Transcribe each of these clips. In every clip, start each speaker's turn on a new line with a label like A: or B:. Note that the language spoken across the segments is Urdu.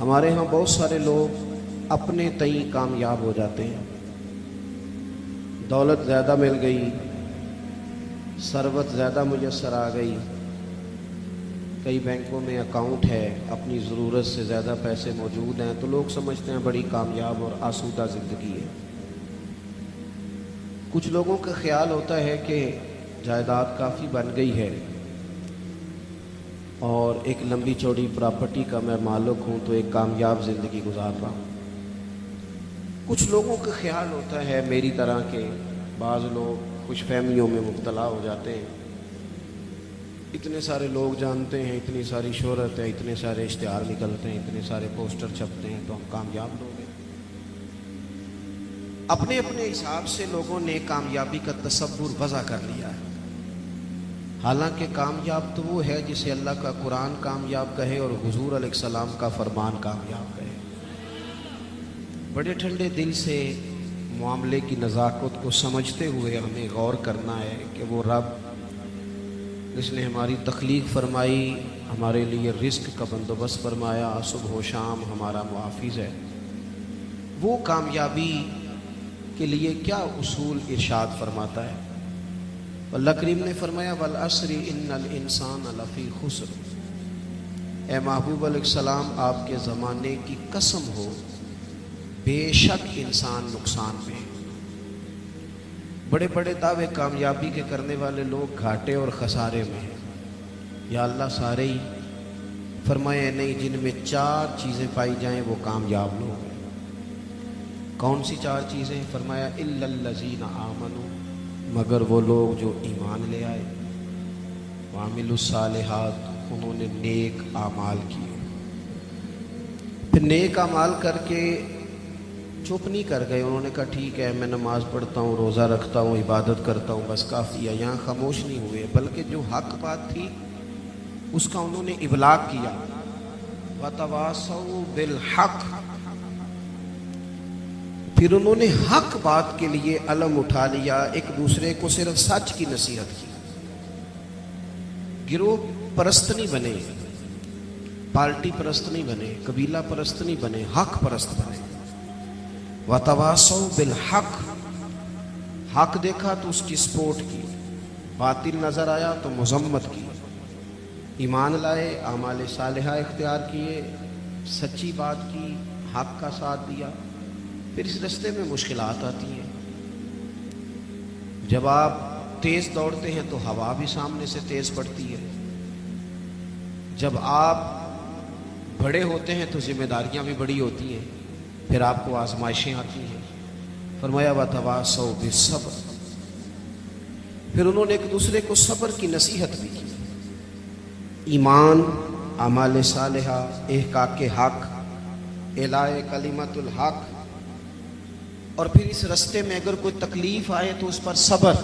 A: ہمارے ہاں بہت سارے لوگ اپنے تئیں کامیاب ہو جاتے ہیں، دولت زیادہ مل گئی، ثروت زیادہ میسر آ گئی، کئی بینکوں میں اکاؤنٹ ہے، اپنی ضرورت سے زیادہ پیسے موجود ہیں، تو لوگ سمجھتے ہیں بڑی کامیاب اور آسودہ زندگی ہے۔ کچھ لوگوں کا خیال ہوتا ہے کہ جائیداد کافی بن گئی ہے اور ایک لمبی چوڑی پراپرٹی کا میں مالک ہوں تو ایک کامیاب زندگی گزار رہا ہوں۔ کچھ لوگوں کا خیال ہوتا ہے میری طرح کے، بعض لوگ خوش فہمیوں میں مبتلا ہو جاتے ہیں، اتنے سارے لوگ جانتے ہیں، اتنی ساری شہرت ہے، اتنے سارے اشتہار نکلتے ہیں، اتنے سارے پوسٹر چھپتے ہیں تو ہم کامیاب لوگ ہیں۔ اپنے اپنے حساب سے لوگوں نے کامیابی کا تصور وضع کر لیا ہے، حالانکہ کامیاب تو وہ ہے جسے اللہ کا قرآن کامیاب کہے اور حضور علیہ السلام کا فرمان کامیاب کہے۔ بڑے ٹھنڈے دل سے معاملے کی نزاکت کو سمجھتے ہوئے ہمیں غور کرنا ہے کہ وہ رب جس نے ہماری تخلیق فرمائی، ہمارے لیے رزق کا بندوبست فرمایا، صبح و شام ہمارا محافظ ہے، وہ کامیابی کے لیے کیا اصول ارشاد فرماتا ہے۔ اللہ کریم نے فرمایا والعصر ان الانسان لفی خسر، اے محبوب علیہ السلام آپ کے زمانے کی قسم ہو، بے شک انسان نقصان میں۔ بڑے بڑے دعوے کامیابی کے کرنے والے لوگ گھاٹے اور خسارے میں ہیں۔ یا اللہ سارے ہی؟ فرمایا نہیں، جن میں 4 چیزیں پائی جائیں وہ کامیاب لوگ ہیں۔ کون سی 4 چیزیں؟ فرمایا الا الذین آمنوا، مگر وہ لوگ جو ایمان لے آئے، وعملوا الصالحات، انہوں نے نیک اعمال کیے۔ پھر نیک اعمال کر کے چپ نہیں کر گئے، انہوں نے کہا ٹھیک ہے میں نماز پڑھتا ہوں، روزہ رکھتا ہوں، عبادت کرتا ہوں، بس کافی ہے، یہاں خاموش نہیں ہوئے، بلکہ جو حق بات تھی اس کا انہوں نے ابلاغ کیا۔ وَتَوَاصَوْا بِالْحَقِّ، پھر انہوں نے حق بات کے لیے علم اٹھا لیا، ایک دوسرے کو صرف سچ کی نصیحت کی، گروہ پرست نہیں بنے، پارٹی پرست نہیں بنے، قبیلہ پرست نہیں بنے، حق پرست بنے۔ وَتَوَاصَوْا بِالْحَقِّ، حق دیکھا تو اس کی سپورٹ کی، باطل نظر آیا تو مذمت کی، ایمان لائے، اعمال صالحہ اختیار کیے، سچی بات کی، حق کا ساتھ دیا۔ پھر اس رستے میں مشکلات آتی ہیں، جب آپ تیز دوڑتے ہیں تو ہوا بھی سامنے سے تیز پڑتی ہے، جب آپ بڑے ہوتے ہیں تو ذمہ داریاں بھی بڑی ہوتی ہیں، پھر آپ کو آزمائشیں آتی ہیں۔ فرمایا وَتَوَاصَوْا بِالصَّبْرِ، پھر انہوں نے ایک دوسرے کو صبر کی نصیحت بھی کی، ایمان، اعمال صالحہ، احقاق حق، اعلاء کلمت الحق، اور پھر اس رستے میں اگر کوئی تکلیف آئے تو اس پر صبر۔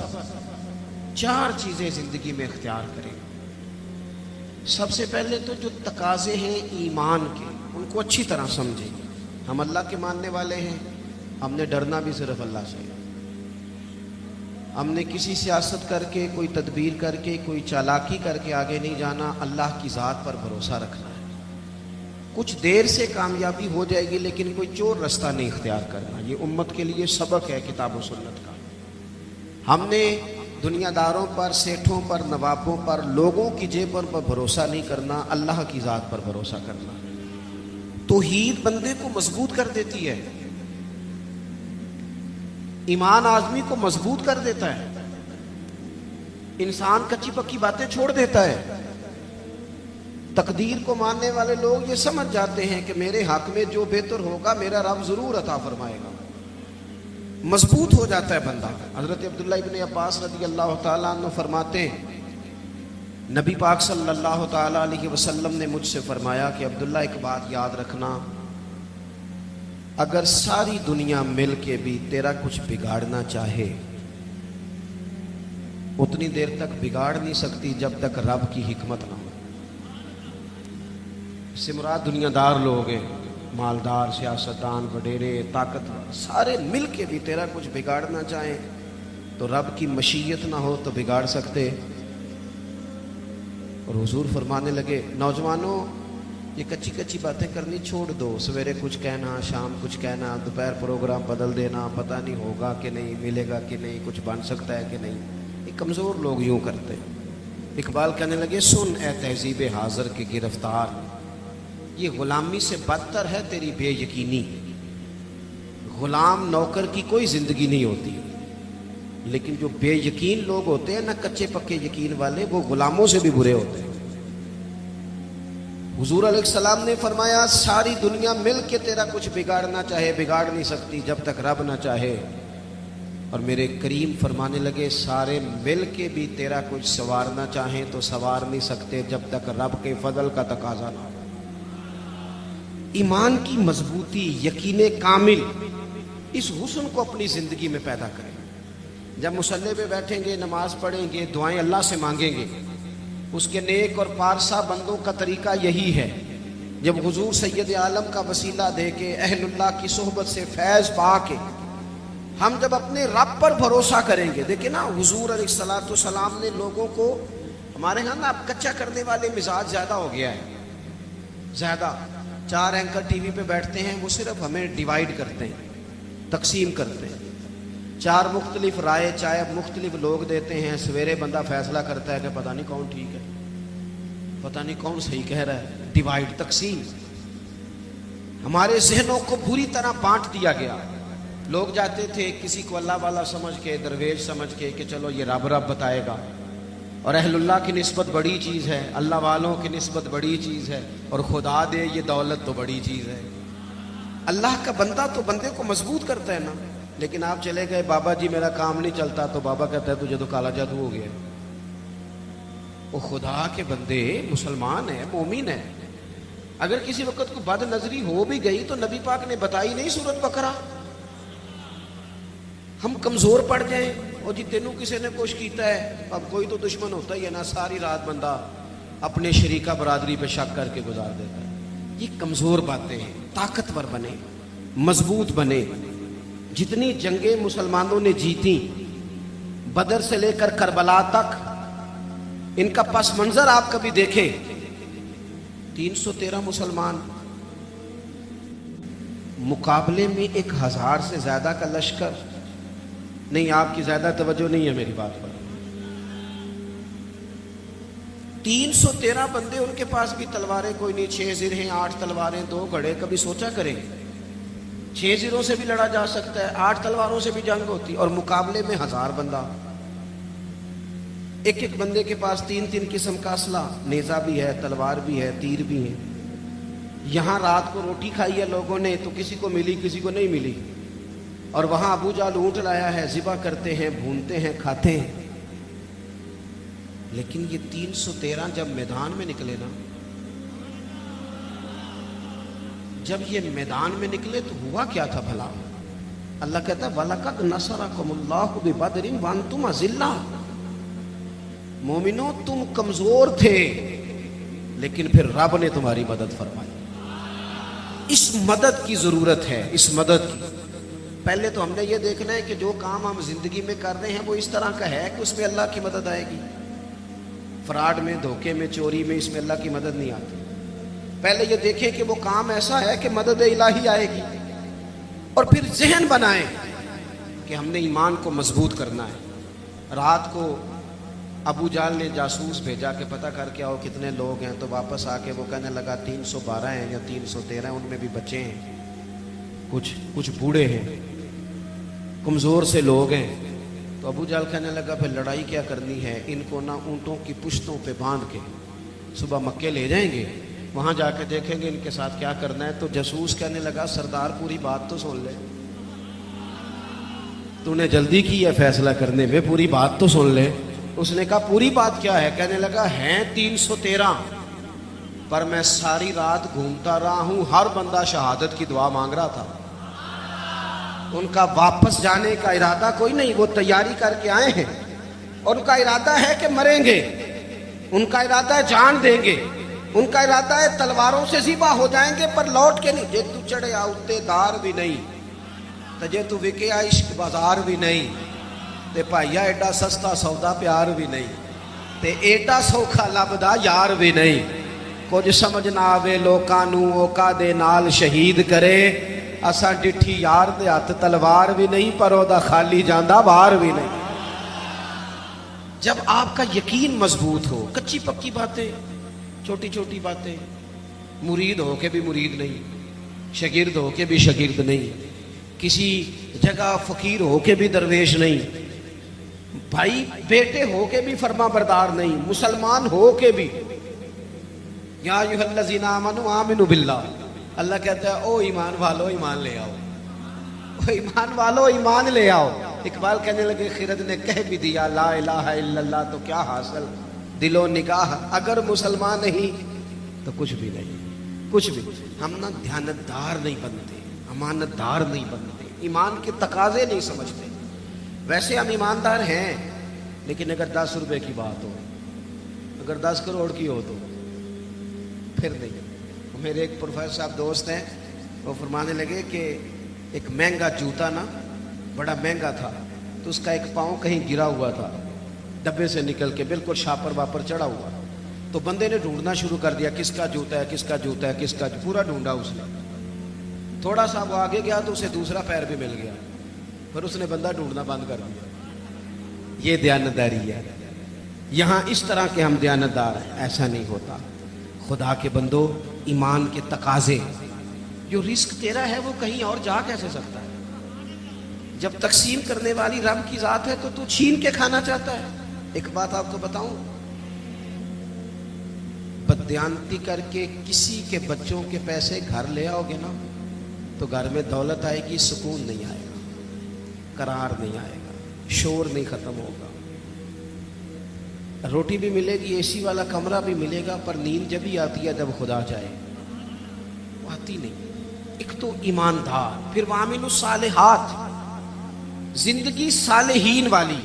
A: 4 چیزیں زندگی میں اختیار کریں۔ سب سے پہلے تو جو تقاضے ہیں ایمان کے، ان کو اچھی طرح سمجھیں۔ ہم اللہ کے ماننے والے ہیں، ہم نے ڈرنا بھی صرف اللہ سے، ہم نے کسی سیاست کر کے، کوئی تدبیر کر کے، کوئی چالاکی کر کے آگے نہیں جانا، اللہ کی ذات پر بھروسہ رکھنا ہے۔ کچھ دیر سے کامیابی ہو جائے گی لیکن کوئی چور رستہ نہیں اختیار کرنا، یہ امت کے لیے سبق ہے کتاب و سنت کا۔ ہم نے دنیا داروں پر، سیٹھوں پر، نوابوں پر، لوگوں کی جیبوں پر بھروسہ نہیں کرنا، اللہ کی ذات پر بھروسہ کرنا۔ توحید بندے کو مضبوط کر دیتی ہے، ایمان آدمی کو مضبوط کر دیتا ہے، انسان کچی پکی باتیں چھوڑ دیتا ہے۔ تقدیر کو ماننے والے لوگ یہ سمجھ جاتے ہیں کہ میرے حق میں جو بہتر ہوگا میرا رب ضرور عطا فرمائے گا، مضبوط ہو جاتا ہے بندہ۔ حضرت عبداللہ ابن عباس رضی اللہ تعالیٰ عنہ فرماتے ہیں نبی پاک صلی اللہ تعالیٰ علیہ وسلم نے مجھ سے فرمایا کہ عبداللہ ایک بات یاد رکھنا، اگر ساری دنیا مل کے بھی تیرا کچھ بگاڑنا چاہے اتنی دیر تک بگاڑ نہیں سکتی جب تک رب کی حکمت نہ ہو۔ اس سے مراد دنیا دار لوگ ہیں، مالدار، سیاستدان، وڈیرے، طاقتور، سارے مل کے بھی تیرا کچھ بگاڑنا چاہیں تو رب کی مشیت نہ ہو تو بگاڑ سکتے۔ اور حضور فرمانے لگے نوجوانوں یہ کچی کچی باتیں کرنی چھوڑ دو. سویرے کچھ کہنا, شام کچھ کہنا, دوپہر پروگرام بدل دینا, پتہ نہیں ہوگا کہ نہیں, ملے گا کہ نہیں, کچھ بن سکتا ہے کہ نہیں. یہ کمزور لوگ یوں کرتے. اقبال کہنے لگے سن اے تہذیب حاضر کے گرفتار, یہ غلامی سے بدتر ہے تیری بے یقینی. غلام نوکر کی کوئی زندگی نہیں ہوتی, لیکن جو بے یقین لوگ ہوتے ہیں نا, کچے پکے یقین والے, وہ غلاموں سے بھی برے ہوتے ہیں. حضور علیہ السلام نے فرمایا ساری دنیا مل کے تیرا کچھ بگاڑنا چاہے بگاڑ نہیں سکتی جب تک رب نہ چاہے. اور میرے کریم فرمانے لگے سارے مل کے بھی تیرا کچھ سنوارنا چاہیں تو سنوار نہیں سکتے جب تک رب کے فضل کا تقاضا نہ ہو. ایمان کی مضبوطی, یقین کامل, اس حسن کو اپنی زندگی میں پیدا کریں. جب مصلی پہ بیٹھیں گے, نماز پڑھیں گے, دعائیں اللہ سے مانگیں گے, اس کے نیک اور پارسا بندوں کا طریقہ یہی ہے. جب حضور سید عالم کا وسیلہ دے کے, اہل اللہ کی صحبت سے فیض پا کے, ہم جب اپنے رب پر بھروسہ کریں گے. دیکھیں نا حضور علیہ السلام نے لوگوں کو, ہمارے ہاں نا اب کچا کرنے والے مزاج زیادہ ہو گیا ہے, زیادہ. 4 اینکر ٹی وی پہ بیٹھتے ہیں, وہ صرف ہمیں ڈیوائیڈ کرتے ہیں, تقسیم کرتے ہیں. 4 مختلف رائے چاہے مختلف لوگ دیتے ہیں. سویرے بندہ فیصلہ کرتا ہے کہ پتہ نہیں کون ٹھیک ہے, پتہ نہیں کون صحیح کہہ رہا ہے. ڈیوائیڈ, تقسیم. ہمارے ذہنوں کو بری طرح بانٹ دیا گیا. لوگ جاتے تھے کسی کو اللہ والا سمجھ کے, درویش سمجھ کے کہ چلو یہ رب رب بتائے گا, اور اہل اللہ کی نسبت بڑی چیز ہے, اللہ والوں کی نسبت بڑی چیز ہے, اور خدا دے یہ دولت تو بڑی چیز ہے. اللہ کا بندہ تو بندے کو مضبوط کرتا ہے نا. لیکن آپ چلے گئے بابا جی میرا کام نہیں چلتا, تو بابا کہتا ہے تجھے تو کالا جادو ہو گیا. وہ خدا کے بندے مسلمان ہیں, مومن ہیں. اگر کسی وقت کو بد نظری ہو بھی گئی تو نبی پاک نے بتائی نہیں سورۃ بقرہ. ہم کمزور پڑ جائیں, اور جی تینوں کسی نے کچھ کیتا ہے, اب کوئی تو دشمن ہوتا ہی ہے نا, ساری رات بندہ اپنے شریکہ برادری پہ شک کر کے گزار دیتا ہے. یہ کمزور باتیں ہیں. طاقتور بنے, مضبوط بنے. جتنی جنگیں مسلمانوں نے جیتی, بدر سے لے کر کربلا تک, ان کا پس منظر آپ کبھی دیکھیں. 313 مسلمان, مقابلے میں 1000 سے زیادہ کا لشکر. نہیں, آپ کی زیادہ توجہ نہیں ہے میری بات پر. 313 بندے, ان کے پاس بھی تلواریں کوئی نہیں. 6 زرہیں, 8 تلواریں, 2 گھڑے. کبھی سوچا کریں 6 زروں سے بھی لڑا جا سکتا ہے, 8 تلواروں سے بھی جنگ ہوتی, اور مقابلے میں 1000 بندہ. ایک ایک بندے کے پاس 3 قسم کا اسلحہ, نیزہ بھی ہے, تلوار بھی ہے, تیر بھی ہے. یہاں رات کو روٹی کھائی ہے لوگوں نے تو کسی کو ملی, کسی کو نہیں ملی. اور وہاں ابو جہل اونٹ لایا ہے, ذبح کرتے ہیں, بھونتے ہیں, کھاتے ہیں. لیکن یہ 313 جب میدان میں نکلے نا, جب یہ میدان میں نکلے تو ہوا کیا تھا بھلا؟ اللہ کہتا ہے وَلَقَدْ نَصَرَكُمُ اللَّهُ بِبَدْرٍ وَأَنْتُمْ أَذِلَّةٌ. مومنوں تم کمزور تھے, لیکن پھر رب نے تمہاری مدد فرمائی. اس مدد کی ضرورت ہے, اس مدد کی. پہلے تو ہم نے یہ دیکھنا ہے کہ جو کام ہم زندگی میں کر رہے ہیں وہ اس طرح کا ہے کہ اس میں اللہ کی مدد آئے گی. فراڈ میں, دھوکے میں, چوری میں, اس میں اللہ کی مدد نہیں آتی. پہلے یہ دیکھیں کہ وہ کام ایسا ہے کہ مدد الہی آئے گی, اور پھر ذہن بنائیں کہ ہم نے ایمان کو مضبوط کرنا ہے. رات کو ابو جہل نے جاسوس بھیجا کہ پتہ کر کے آؤ کتنے لوگ ہیں, تو واپس آ کے وہ کہنے لگا 312 ہیں یا 313 ہیں, ان میں بھی بچے ہیں, کچھ بوڑھے ہیں, کمزور سے لوگ ہیں. تو ابو جہل کہنے لگا پھر لڑائی کیا کرنی ہے, ان کو نہ اونٹوں کی پشتوں پہ باندھ کے صبح مکے لے جائیں گے, وہاں جا کے دیکھیں گے ان کے ساتھ کیا کرنا ہے. تو جاسوس کہنے لگا سردار پوری بات تو سن لے, تو نے جلدی کی ہے فیصلہ کرنے میں, پوری بات تو سن لے. اس نے کہا پوری بات کیا ہے؟ کہنے لگا ہیں 313, پر میں ساری رات گھومتا رہا ہوں, ہر بندہ شہادت کی دعا مانگ رہا تھا. ان کا واپس جانے کا ارادہ کوئی نہیں, وہ تیاری کر کے آئے ہیں, اور ان کا ارادہ ہے کہ مریں گے, ان کا ارادہ ہے جان دیں گے, ان کا ارادہ ہے تلواروں سے ذبح ہو جائیں گے پر لوٹ کے نہیں. جے تو چڑھے آؤتے دار بھی نہیں, تجے تو وکے عشق بازار بھی نہیں, تے پائیا ایڈا سستا سودا پیار بھی نہیں, تے ایڈا سوکھا لبدا یار بھی نہیں. کچھ سمجھ نہ آوے لوکاں نوں اوکا دے نال شہید کرے اساں ڈٹھی یار دے ہاتھ تلوار بھی نہیں پر او دا خالی جاندہ باہر بھی نہیں. جب آپ کا یقین مضبوط ہو, کچی پکی باتیں, چھوٹی چھوٹی باتیں, مرید ہو کے بھی مرید نہیں, شاگرد ہو کے بھی شاگرد نہیں, کسی جگہ فقیر ہو کے بھی درویش نہیں, بھائی بیٹے ہو کے بھی فرما بردار نہیں, مسلمان ہو کے بھی. یا ایھا الذین آمنوا آمنوا باللہ, اللہ کہتا ہے او ایمان والو ایمان لے آؤ, او ایمان والو ایمان لے آؤ. اقبال کہنے لگے خرد نے کہہ بھی دیا لا الہ الا اللہ تو کیا حاصل, دل و نگاہ اگر مسلمان نہیں تو کچھ بھی نہیں, کچھ بھی. ہم نا دیانتدار نہیں بنتے, امانت دار نہیں بنتے, ایمان کے تقاضے نہیں سمجھتے. ویسے ہم ایماندار ہیں لیکن اگر 10 روپے کی بات ہو, اگر 10 کروڑ کی ہو تو پھر نہیں. میرے ایک پروفیسر صاحب دوست ہیں, وہ فرمانے لگے کہ ایک مہنگا جوتا نا بڑا مہنگا تھا, تو اس کا ایک پاؤں کہیں گرا ہوا تھا ڈبے سے نکل کے, بالکل شاپر واپر چڑھا ہوا. تو بندے نے ڈھونڈنا شروع کر دیا کس کا جوتا ہے, کس کا جوتا ہے, کس کا, پورا ڈھونڈا اس نے. تھوڑا سا وہ آگے گیا تو اسے دوسرا پیر بھی مل گیا, پھر اس نے بندہ ڈھونڈنا بند کر دیا. یہ دیانتداری ہے. یہاں اس طرح کے ہم دیانتدار ہیں, ایسا نہیں ہوتا. خدا کے بندو, ایمان کے تقاضے, جو رزق تیرا ہے وہ کہیں اور جا کیسے سکتا ہے؟ جب تقسیم کرنے والی رب کی ذات ہے تو چھین کے کھانا چاہتا ہے. ایک بات آپ کو بتاؤں, بددیانتی کر کے کسی کے بچوں کے پیسے گھر لے آؤ گے نا تو گھر میں دولت آئے گی, سکون نہیں آئے گا, قرار نہیں آئے گا, شور نہیں ختم ہوگا. روٹی بھی ملے گی, اے سی والا کمرہ بھی ملے گا, پر نیند جب ہی آتی ہے جب خدا چاہے, وہ آتی نہیں. ایک تو ایماندار, پھر وَعَمِلُوا الصَّالِحَاتِ, زندگی صالحین والی,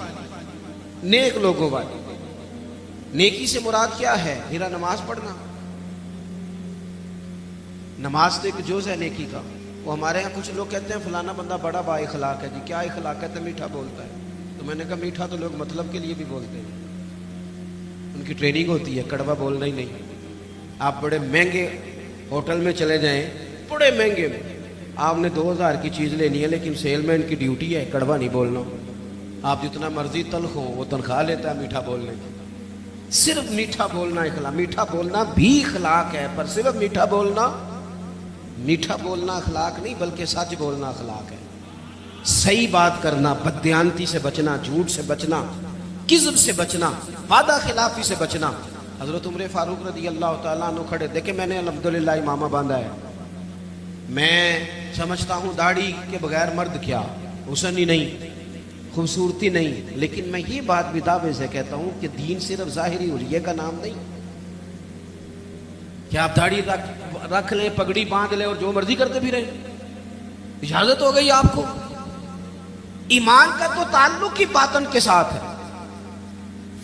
A: نیک لوگوں والی. نیکی سے مراد کیا ہے؟ میرا نماز پڑھنا. نماز تو ایک جز ہے نیکی کا. وہ ہمارے ہاں کچھ لوگ کہتے ہیں فلانا بندہ بڑا با اخلاق ہے. جی کیا اخلاق ہے؟ تو میٹھا بولتا ہے. تو میں نے کہا میٹھا تو لوگ مطلب کے لیے بھی بولتے ہیں, ان کی ٹریننگ ہوتی ہے, کڑوا بولنا ہی نہیں. آپ بڑے مہنگے ہوٹل میں چلے جائیں, بڑے مہنگے میں, آپ نے 2000 کی چیز لینی ہے لیکن سیل مین کی ڈیوٹی ہے کڑوا نہیں بولنا. آپ جتنا مرضی تلخ ہو, وہ تنخواہ لیتا ہے میٹھا بولنے کی. صرف میٹھا بولنا اخلاق, میٹھا بولنا بھی اخلاق ہے, پر صرف میٹھا بولنا اخلاق نہیں بلکہ سچ بولنا اخلاق ہے. صحیح بات کرنا, بددیانتی سے بچنا, جھوٹ سے بچنا, کذب سے بچنا, وعدہ خلافی سے بچنا. حضرت عمر فاروق رضی اللہ تعالیٰ عنہ کھڑے, دیکھیں میں نے الحمدللہ امامہ باندھا ہے, میں سمجھتا ہوں داڑھی کے بغیر مرد کیا, حسن ہی نہیں, خوبصورتی نہیں, لیکن میں یہ بات بھی دعوے سے کہتا ہوں کہ دین صرف ظاہری حلیے کا نام نہیں. کہ آپ داڑھی رکھ لیں, پگڑی باندھ لیں اور جو مرضی کرتے بھی رہیں, اجازت ہو گئی آپ کو. ایمان کا تو تعلق ہی باطن کے ساتھ ہے,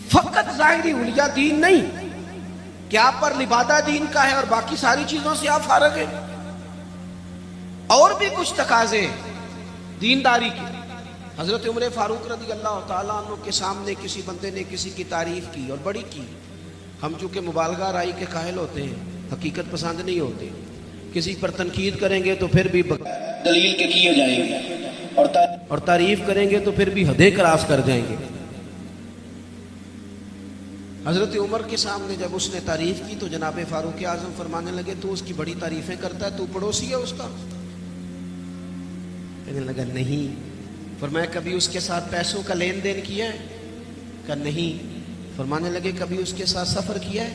A: فقط ظاہری حلیہ دین نہیں کہ آپ پر لبادہ دین کا ہے اور باقی ساری چیزوں سے آپ فارغ ہیں. اور بھی کچھ تقاضے دینداری کے. حضرت عمر فاروق رضی اللہ تعالیٰ عنہ کے سامنے کسی بندے نے کسی کی تعریف کی اور بڑی کی. ہم چونکہ مبالغہ رائی کے قائل ہوتے ہیں, حقیقت پسند نہیں ہوتے. کسی پر تنقید کریں گے تو پھر بھی دلیل کے کیے جائیں گے, اور تعریف کریں گے تو پھر بھی حدیں کراس کر جائیں گے. حضرت عمر کے سامنے جب اس نے تعریف کی تو جناب فاروق اعظم فرمانے لگے تو اس کی بڑی تعریفیں کرتا ہے, تو پڑوسی ہے اس کا؟ کہنے لگا نہیں. فرمایا کبھی اس کے ساتھ پیسوں کا لین دین کیا ہے؟ کہا نہیں. فرمانے لگے کبھی اس کے ساتھ سفر کیا ہے؟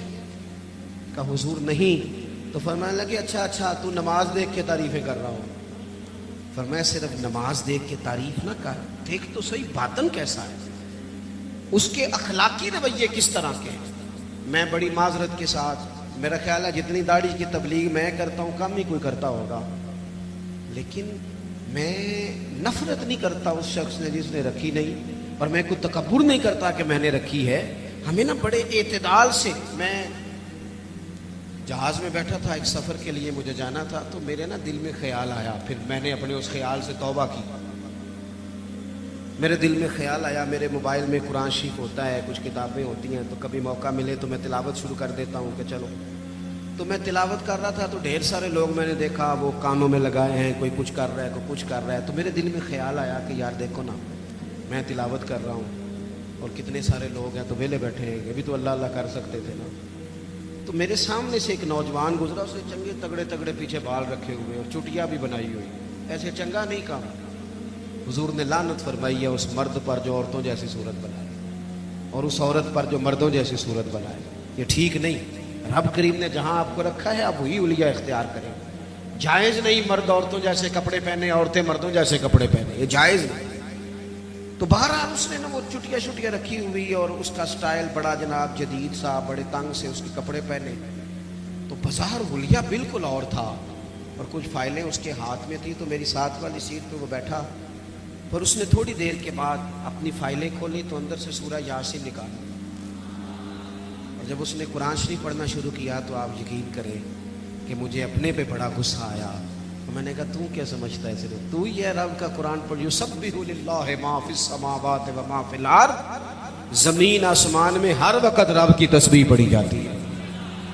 A: کہا حضور نہیں. تو فرمانے لگے اچھا تو نماز دیکھ کے تعریفیں کر رہا ہوں. فرمایا صرف نماز دیکھ کے تعریف نہ کر, دیکھ تو صحیح باطن کیسا ہے, اس کے اخلاقی رویے کس طرح کے ہیں. میں بڑی معذرت کے ساتھ, میرا خیال ہے جتنی داڑھی کی تبلیغ میں کرتا ہوں کم ہی کوئی کرتا ہوگا, لیکن میں نفرت نہیں کرتا اس شخص نے جس نے رکھی نہیں, اور میں کوئی تکبر نہیں کرتا کہ میں نے رکھی ہے. ہمیں نا بڑے اعتدال سے, میں جہاز میں بیٹھا تھا, ایک سفر کے لیے مجھے جانا تھا, تو میرے نا دل میں خیال آیا, پھر میں نے اپنے اس خیال سے توبہ کی. میرے دل میں خیال آیا, میرے موبائل میں قرآن شریف ہوتا ہے, کچھ کتابیں ہوتی ہیں, تو کبھی موقع ملے تو میں تلاوت شروع کر دیتا ہوں کہ چلو. تو میں تلاوت کر رہا تھا تو ڈھیر سارے لوگ میں نے دیکھا وہ کانوں میں لگائے ہیں، کوئی کچھ کر رہا ہے، کوئی کچھ کر رہا ہے. تو میرے دل میں خیال آیا کہ یار دیکھو نا، میں تلاوت کر رہا ہوں اور کتنے سارے لوگ ہیں تو ویلے بیٹھے ہیں، یہ بھی تو اللہ اللہ کر سکتے تھے نا. تو میرے سامنے سے ایک نوجوان گزرا، اس نے چنگے تگڑے تگڑے پیچھے بال رکھے ہوئے اور چٹیاں بھی بنائی ہوئی. ایسے چنگا نہیں کام. حضور نے لعنت فرمائی ہے اس مرد پر جو عورتوں جیسی صورت بنائے اور اس عورت پر جو مردوں جیسی صورت بنائے. یہ ٹھیک نہیں. رب کریم نے جہاں آپ کو رکھا ہے آپ وہی الیہ اختیار کریں. جائز نہیں مرد عورتوں جیسے کپڑے پہنے، عورتیں مردوں جیسے کپڑے پہنے، یہ جائز نہیں. تو بہرحال اس نے نا وہ چٹیاں شٹیاں رکھی ہوئی اور اس کا سٹائل بڑا جناب جدید سا، بڑے تنگ سے اس کے کپڑے پہنے. تو بظاہر حلیہ بالکل اور تھا اور کچھ فائلیں اس کے ہاتھ میں تھی. تو میری ساتھ والی سیٹ پہ وہ بیٹھا، پر اس نے تھوڑی دیر کے بعد اپنی فائلیں کھولی تو اندر سے سورہ یاسین نکالی. اور جب اس نے قرآن شریف پڑھنا شروع کیا تو آپ یقین کریں کہ مجھے اپنے پہ بڑا غصہ آیا. میں نے کہا تو کیا سمجھتا ہے صرف تو ہی ہے رب کا قرآن پڑھ. یسبح للہ ما فی السماوات و ما فی الارض. زمین آسمان میں ہر وقت رب کی تسبیح پڑھی جاتی ہے،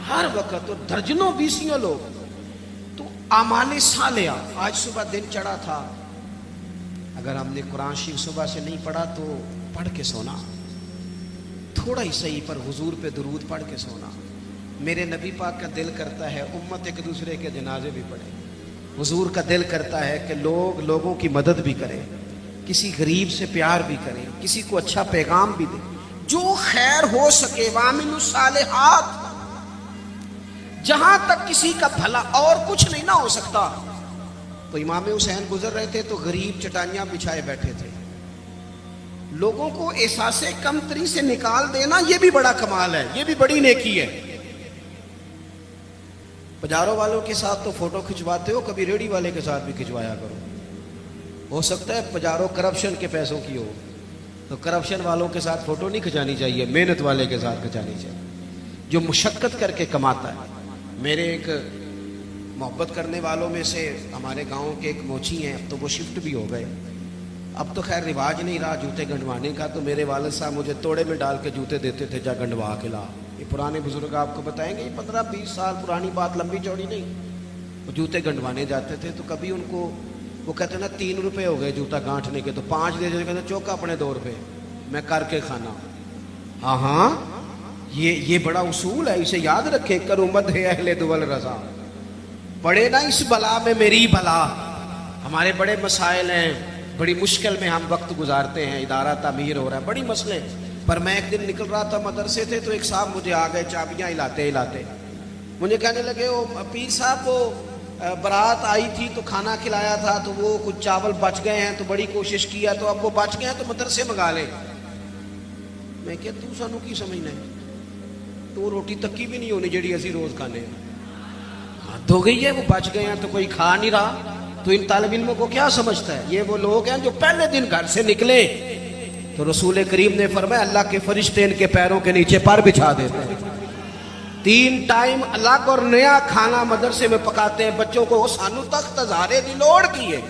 A: ہر وقت. اور درجنوں بیسیوں لوگ. تو اعمال صالحہ. آج صبح دن چڑھا تھا، اگر ہم نے قرآن شریف صبح سے نہیں پڑھا تو پڑھ کے سونا، تھوڑا ہی صحیح پر حضور پہ درود پڑھ کے سونا. میرے نبی پاک کا دل کرتا ہے امت ایک دوسرے کے جنازے بھی پڑھے. حضور کا دل کرتا ہے کہ لوگوں کی مدد بھی کریں، کسی غریب سے پیار بھی کریں، کسی کو اچھا پیغام بھی دیں، جو خیر ہو سکے. وَعَمِلُوا الصَّالِحَاتِ. جہاں تک کسی کا بھلا اور کچھ نہیں نہ ہو سکتا. تو امام حسین گزر رہے تھے تو غریب چٹائیاں بچھائے بیٹھے تھے. لوگوں کو احساس کمتری سے نکال دینا یہ بھی بڑا کمال ہے، یہ بھی بڑی نیکی ہے. پجاروں والوں کے ساتھ تو فوٹو کھنچواتے ہو، کبھی ریڑھی والے کے ساتھ بھی کھنچوایا کرو. ہو سکتا ہے پجاروں کرپشن کے پیسوں کی ہو تو کرپشن والوں کے ساتھ فوٹو نہیں کھنچانی چاہیے، محنت والے کے ساتھ کھنچانی چاہیے جو مشقت کر کے کماتا ہے. میرے ایک محبت کرنے والوں میں سے ہمارے گاؤں کے ایک موچی ہیں، اب تو وہ شفٹ بھی ہو گئے. اب تو خیر رواج نہیں رہا جوتے گنڈوانے کا. تو میرے والد صاحب مجھے توڑے میں ڈال کے جوتے دیتے تھے، جا گنڈوا کے لا. یہ پرانے بزرگ آپ کو بتائیں گے، یہ 15-20 سال پرانی بات، لمبی چوڑی نہیں. وہ جوتے گنڈوانے جاتے تھے تو کبھی ان کو وہ کہتے نا 3 روپے ہو گئے جوتا گانٹھنے کے، تو 5 دے دیتے، کہتے چوکا اپنے 2 روپے میں کر کے کھانا. ہاں یہ بڑا اصول ہے، اسے یاد رکھے. کرو مد ہے اہل دول رضا. پڑے نا اس بلا میں میری بلا. ہمارے بڑے مسائل ہیں، بڑی مشکل میں ہم وقت گزارتے ہیں. ادارہ تعمیر ہو رہا ہے، بڑی مسئلے. پر میں ایک دن نکل رہا تھا مدرسے سے تو ایک صاحب مجھے آ گئے چابیاں ہلاتے ہلاتے. مجھے کہنے لگے وہ پیر صاحب وہ برات آئی تھی تو کھانا کھلایا تھا تو وہ کچھ چاول بچ گئے ہیں تو بڑی کوشش کیا تو اب وہ بچ گئے ہیں تو مدرسے منگا لے. میں کہ تو سانو کی سمجھنا ہے؟ تو روٹی تکی بھی نہیں ہونی جیڑی اسی روز کھانے ہیں. حد ہو گئی ہے، وہ بچ گئے ہیں تو کوئی کھا نہیں رہا. تو ان طالب علموں کو کیا سمجھتا ہے؟ یہ وہ لوگ ہیں جو پہلے دن گھر سے نکلے تو رسول کریم نے فرمایا اللہ کے فرشتے ان کے پیروں کے نیچے پر بچھا دیتے ہیں. 3 ٹائم الگ اور نیا کھانا مدرسے میں پکاتے ہیں بچوں کو. سانو تخت ہزارے دی لوڑ کی ہے،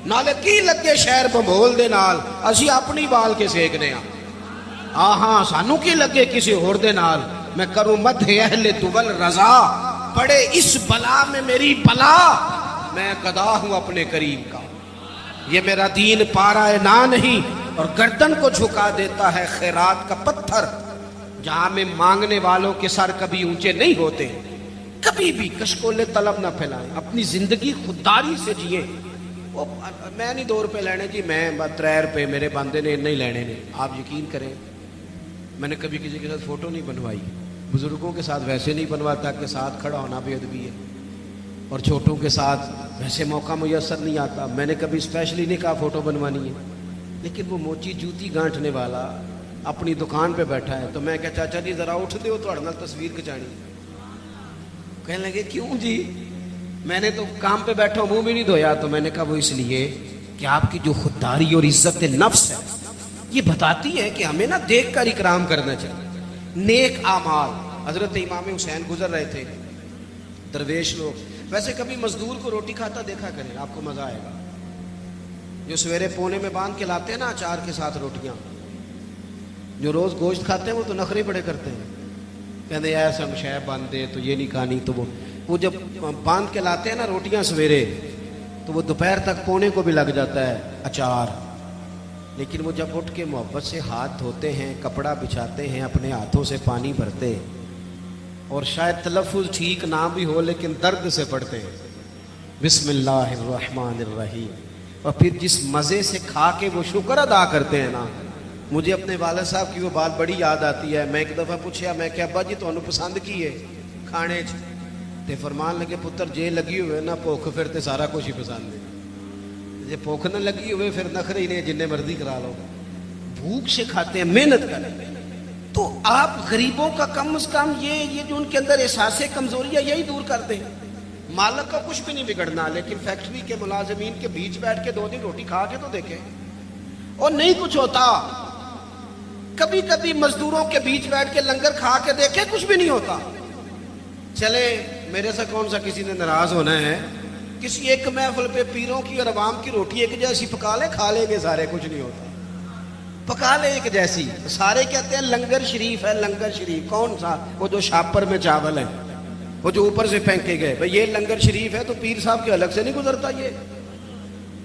A: نالے کی لگے شہر بمول دے نال اسی اپنی بال کے سیکنے ہاں سانو کی لگے کسی اور دے نال. میں کروں مد اہل دول رضا. پڑے اس بلا میں میری بلا، میں گدا ہوں اپنے کریم کا. یہ میرا دین پارا ہے نہ نہیں اور گردن کو جھکا دیتا ہے خیرات کا پتھر. جہاں میں مانگنے والوں کے سر کبھی اونچے نہیں ہوتے. کبھی بھی کشکولے طلب نہ پھیلائیں، اپنی زندگی خودداری سے جیے. میں نہیں 2 روپے لینے جی، میں 3 روپے میرے بندے نے نہیں لینے نے. آپ یقین کریں میں نے کبھی کسی کے ساتھ فوٹو نہیں بنوائی. بزرگوں کے ساتھ ویسے نہیں بنواتا کہ ساتھ کھڑا ہونا بے ادبی ہے، اور چھوٹوں کے ساتھ ویسے موقع میسر نہیں آتا. میں نے کبھی اسپیشلی نہیں کہا فوٹو بنوانی ہے. لیکن وہ موچی جوتی گانٹھنے والا اپنی دکان پہ بیٹھا ہے تو میں کہا چاچا جی ذرا اٹھ دیو تو اڑنا تصویر کھچانی. کہنے لگے کیوں جی؟ میں نے تو کام پہ بیٹھا منہ بھی نہیں دھویا. تو میں نے کہا وہ اس لیے کہ آپ کی جو خودداری اور عزت نفس ہے یہ بتاتی ہے کہ ہمیں نہ دیکھ کر اکرام کرنا چاہیے. نیک اعمال. حضرت امام حسین گزر رہے تھے، درویش لوگ. ویسے کبھی مزدور کو روٹی کھاتا دیکھا کریں، آپ کو مزہ آئے گا. جو سویرے پونے میں باندھ کے لاتے ہیں نا اچار کے ساتھ روٹیاں، جو روز گوشت کھاتے ہیں وہ تو نخرے بڑے کرتے ہیں، کہتے ہیں ایسا شے باندھے تو یہ نہیں کھانی تو وہ. وہ جب باندھ کے لاتے ہیں نا روٹیاں سویرے تو وہ دوپہر تک پونے کو بھی لگ جاتا ہے اچار، لیکن وہ جب اٹھ کے محبت سے ہاتھ دھوتے ہیں، کپڑا بچھاتے ہیں، اپنے ہاتھوں سے پانی بھرتے، اور شاید تلفظ ٹھیک نہ بھی ہو لیکن درد سے پڑھتے ہیں بسم اللہ الرحمن الرحیم، اور پھر جس مزے سے کھا کے وہ شکر ادا کرتے ہیں نا. مجھے اپنے والد صاحب کی وہ بات بڑی یاد آتی ہے. میں ایک دفعہ پوچھا، میں کہ ابا جی تمہیں پسند کی ہے کھانے تے فرمان لگے پتر جے لگی ہوئے نا بھوک پھر تے سارا کچھ ہی پسند ہے، جے بھوک نہ لگی ہوئے پھر نخرے ہی نہیں جننے مرضی کرا لو. بھوک سے کھاتے ہیں، محنت کریں. تو آپ غریبوں کا کم از کم یہ جو ان کے اندر احساس کمزوری ہے یہی دور کر دیں. مالک کا کچھ بھی نہیں بگڑنا، لیکن فیکٹری کے ملازمین کے بیچ بیٹھ کے 2 دن روٹی کھا کے تو دیکھیں. اور نہیں کچھ ہوتا. کبھی کبھی مزدوروں کے بیچ بیٹھ کے لنگر کھا کے دیکھیں، کچھ بھی نہیں ہوتا. چلے میرے سے کون سا کسی نے ناراض ہونا ہے، کسی ایک محفل پہ پیروں کی اور عوام کی روٹی ایک جیسی پکا لے، کھا لیں گے سارے، کچھ نہیں ہوتا. پکا لے ایک جیسی. سارے کہتے ہیں لنگر شریف ہے، لنگر شریف. کون سا؟ وہ جو شاپر میں چاول ہے، وہ جو اوپر سے پھینکے گئے. بھئی یہ لنگر شریف ہے تو پیر صاحب کے الگ سے نہیں گزرتا.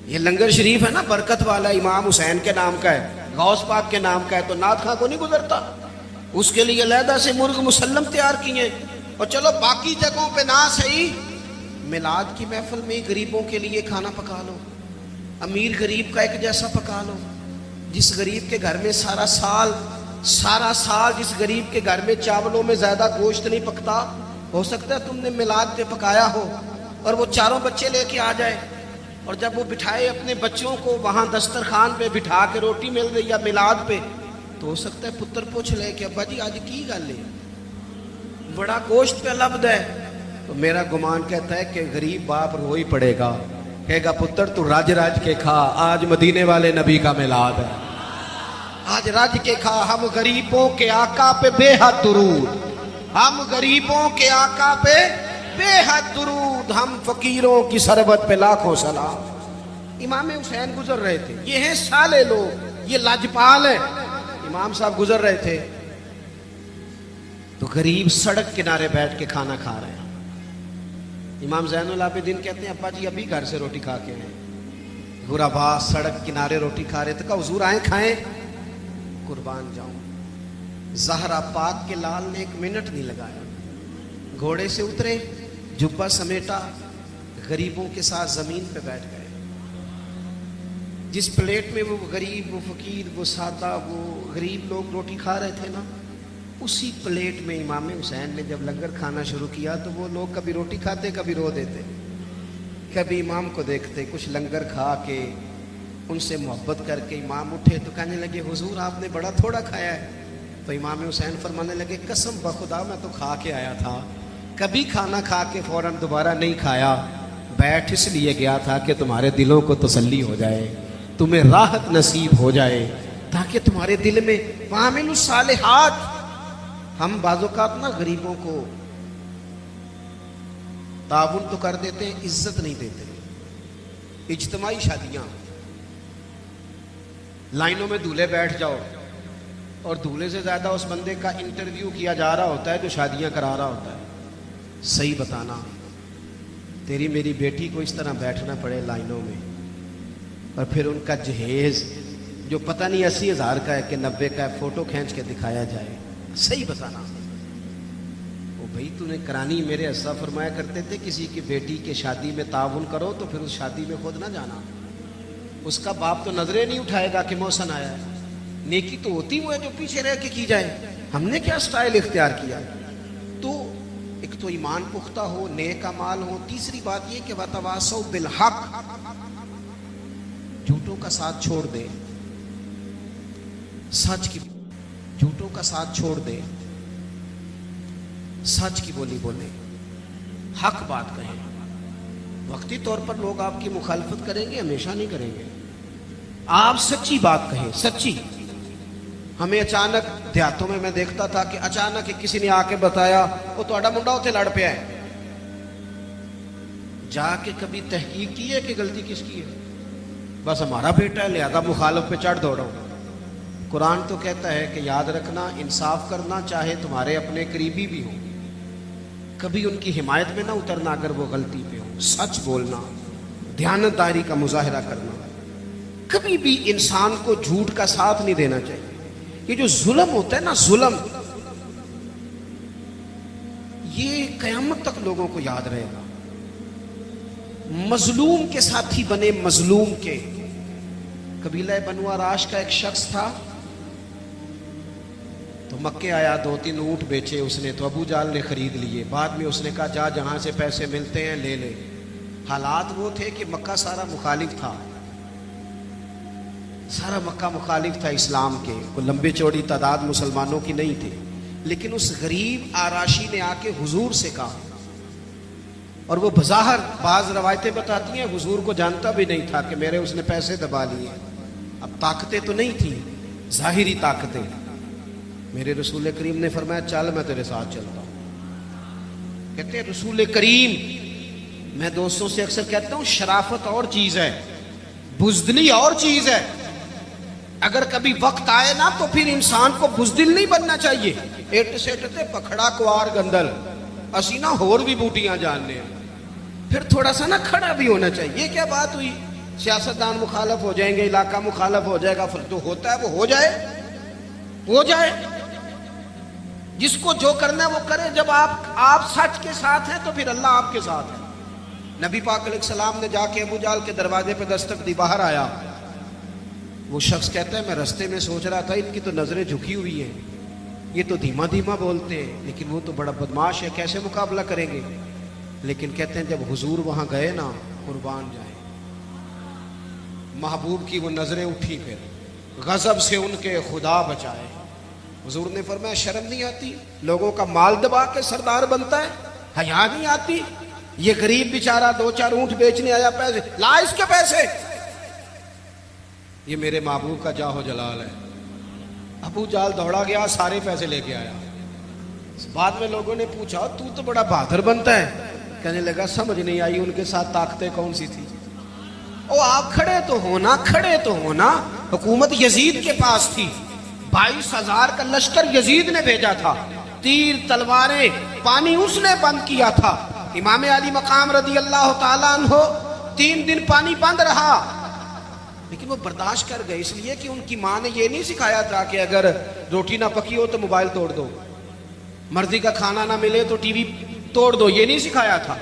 A: یہ لنگر شریف ہے نا، برکت والا، امام حسین کے نام کا ہے، غوث پاک کے نام کا ہے، تو نعت خواں کو نہیں گزرتا. اس کے لیے علیحدہ سے مرغ مسلم تیار کیے. اور چلو باقی جگہوں پہ نہ صحیح، میلاد کی محفل میں غریبوں کے لیے کھانا پکا لو. امیر غریب کا ایک جیسا پکا لو. جس غریب کے گھر میں سارا سال جس غریب کے گھر میں چاولوں میں زیادہ گوشت نہیں پکتا، ہو سکتا ہے تم نے میلاد پہ پکایا ہو اور وہ 4 بچے لے کے آ جائے، اور جب وہ بٹھائے اپنے بچوں کو وہاں دسترخوان پہ بٹھا کے روٹی مل رہی ہے میلاد پہ، تو ہو سکتا ہے پتر پوچھ لے کہ ابا جی آج کی گل ہے، بڑا گوشت پہ لبد ہے. تو میرا گمان کہتا ہے کہ غریب باپ رو ہی پڑے گا، کہے گا پتر تو راج کے کھا، آج مدینے والے نبی کا میلاد ہے، آج راج کے کھا. ہم غریبوں کے آقا پہ بے حد درود، ہم غریبوں کے آقا پہ بے حد درود، ہم فقیروں کی سربت پہ لاکھوں سلام. امام حسین گزر رہے تھے، یہ ہیں سالے لوگ، یہ لاجپال ہیں. امام صاحب گزر رہے تھے تو غریب سڑک کنارے بیٹھ کے کھانا کھا رہے ہیں. امام زین العابدین کہتے ہیں ابا جی ابھی گھر سے روٹی کھا کے ہیں. غربا سڑک کنارے روٹی کھا رہے تھے، کہا حضور آئیں کھائیں. قربان جاؤں، زہرا پاک کے لال نے 1 منٹ نہیں لگایا، گھوڑے سے اترے، جبہ سمیٹا، غریبوں کے ساتھ زمین پہ بیٹھ گئے. جس پلیٹ میں وہ غریب، وہ فقیر، وہ سادہ، وہ غریب لوگ روٹی کھا رہے تھے نا، اسی پلیٹ میں امام حسین نے جب لنگر کھانا شروع کیا تو وہ لوگ کبھی روٹی کھاتے، کبھی رو دیتے، کبھی امام کو دیکھتے. کچھ لنگر کھا کے ان سے محبت کر کے امام اٹھے تو کہنے لگے حضور آپ نے بڑا تھوڑا کھایا ہے. تو امام حسین فرمانے لگے قسم بخدا میں تو کھا کے آیا تھا، کبھی کھانا کھا کے فوراً دوبارہ نہیں کھایا، بیٹھ اس لیے گیا تھا کہ تمہارے دلوں کو تسلی ہو جائے، تمہیں راحت نصیب ہو جائے، تاکہ تمہارے دل میں وعامل الصالحات. ہم بعض اوقات نا غریبوں کو تعاون تو کر دیتے ہیں، عزت نہیں دیتے. اجتماعی شادیاں، لائنوں میں دولہے بیٹھ جاؤ اور دولہے سے زیادہ اس بندے کا انٹرویو کیا جا رہا ہوتا ہے جو شادیاں کرا رہا ہوتا ہے. صحیح بتانا، تیری میری بیٹی کو اس طرح بیٹھنا پڑے لائنوں میں، اور پھر ان کا جہیز جو پتہ نہیں 80,000 کا ہے کہ 90 کا ہے، فوٹو کھینچ کے دکھایا جائے. صحیح بتانا. وہ بھائی تو نے کرانی، میرے اسا فرمایا کرتے تھے کسی کی بیٹی کے شادی میں تعاون کرو تو پھر اس شادی میں خود نہ جانا. اس کا باپ تو نظریں نہیں اٹھائے گا کہ محسن آیا ہے. نیکی تو ہوتی وہ ہے جو پیچھے رہ کے کی جائے. ہم نے کیا سٹائل اختیار کیا؟ تو ایک تو ایمان پختہ ہو، نیک اعمال ہو. تیسری بات یہ کہ وتواصوا بالحق، جھوٹوں کا ساتھ چھوڑ دے، سچ کی، جھوٹوں کا ساتھ چھوڑ دے، سچ کی بولی بولے، حق بات کہیں. وقتی طور پر لوگ آپ کی مخالفت کریں گے، ہمیشہ نہیں کریں گے. آپ سچی بات کہیں، سچی. ہمیں اچانک دیہاتوں میں میں دیکھتا تھا کہ اچانک کسی نے آ کے بتایا وہ تہاڈا منڈا اتنے لڑ پیا ہے. جا کے کبھی تحقیق کی ہے کہ غلطی کس کی ہے؟ بس ہمارا بیٹا ہے لہذا مخالف پہ چڑھ دوڑو. قرآن تو کہتا ہے کہ یاد رکھنا، انصاف کرنا، چاہے تمہارے اپنے قریبی بھی ہوں. کبھی ان کی حمایت میں نہ اترنا اگر وہ غلطی پہ ہو، سچ بولنا، دیانتداری کا مظاہرہ کرنا، کبھی بھی انسان کو جھوٹ کا ساتھ نہیں دینا چاہیے۔ یہ جو ظلم ہوتا ہے نا، ظلم، یہ قیامت تک لوگوں کو یاد رہے گا۔ مظلوم کے ساتھی بنے، مظلوم کے۔ قبیلہ بنو آراش کا ایک شخص تھا، تو مکے آیا، 2-3 اونٹ بیچے اس نے، تو ابو جال نے خرید لیے۔ بعد میں اس نے کہا جا جہاں سے پیسے ملتے ہیں لے لے۔ حالات وہ تھے کہ مکہ سارا مخالف تھا، سارا مکہ مخالف تھا اسلام کے، کوئی لمبی چوڑی تعداد مسلمانوں کی نہیں تھی، لیکن اس غریب آراشی نے آ کے حضور سے کہا، اور وہ بظاہر بعض روایتیں بتاتی ہیں حضور کو جانتا بھی نہیں تھا کہ میرے اس نے پیسے دبا لیے۔ اب طاقتیں تو نہیں تھیں، ظاہری طاقتیں۔ میرے رسول کریم نے فرمایا چل میں تیرے ساتھ چلتا ہوں۔ کہتے ہیں رسول کریم، میں دوستوں سے اکثر کہتا ہوں شرافت اور چیز ہے، بزدلی اور چیز ہے۔ اگر کبھی وقت آئے نا تو پھر انسان کو بزدل نہیں بننا چاہیے۔ ایٹ سیٹتے پکھڑا کوار گندل، اسی نا ہور بھی بوٹیاں جاننے ہیں، پھر تھوڑا سا نا کھڑا بھی ہونا چاہیے۔ یہ کیا بات ہوئی، سیاستدان مخالف ہو جائیں گے، علاقہ مخالف ہو جائے گا، پھر جو ہوتا ہے وہ ہو جائے، ہو جائے، جس کو جو کرنا ہے وہ کرے۔ جب آپ سچ کے ساتھ ہیں تو پھر اللہ آپ کے ساتھ ہے۔ نبی پاک علیہ السلام نے جا کے ابو جال کے دروازے پہ دستک دی، باہر آیا۔ وہ شخص کہتا ہے میں رستے میں سوچ رہا تھا ان کی تو نظریں جھکی ہوئی ہیں، یہ تو دھیما دھیما بولتے ہیں، لیکن وہ تو بڑا بدماش ہے، کیسے مقابلہ کریں گے؟ لیکن کہتے ہیں جب حضور وہاں گئے نا، قربان جائیں، محبوب کی وہ نظریں اٹھی، پھر غضب سے ان کے خدا بچائے۔ حضور نے فرمایا شرم نہیں آتی؟ لوگوں کا مال دبا کے سردار بنتا ہے، حیا نہیں آتی؟ یہ غریب بیچارہ 2-4 اونٹ بیچنے آیا، پیسے لا اس کے پیسے، یہ میرے محبوب کا جاہ و جلال ہے۔ ابو جال دوڑا گیا، سارے پیسے لے کے آیا۔ بعد میں لوگوں نے پوچھا تو بڑا بہادر بنتا ہے، کہنے لگا سمجھ نہیں آئی ان کے ساتھ طاقتیں کون سی تھی۔ او آپ کھڑے تو ہونا، کھڑے تو ہونا۔ حکومت یزید کے پاس تھی، 22,000 کا لشکر یزید نے بھیجا تھا، تیر تلواریں پانی اس نے بند کیا تھا۔ امام علی مقام رضی اللہ تعالیٰ عنہ 3 دن پانی بند رہا، لیکن وہ برداشت کر گئے، اس لیے کہ ان کی ماں نے یہ نہیں سکھایا تھا کہ اگر روٹی نہ پکی ہو تو موبائل توڑ دو، مرضی کا کھانا نہ ملے تو ٹی وی توڑ دو، یہ نہیں سکھایا تھا،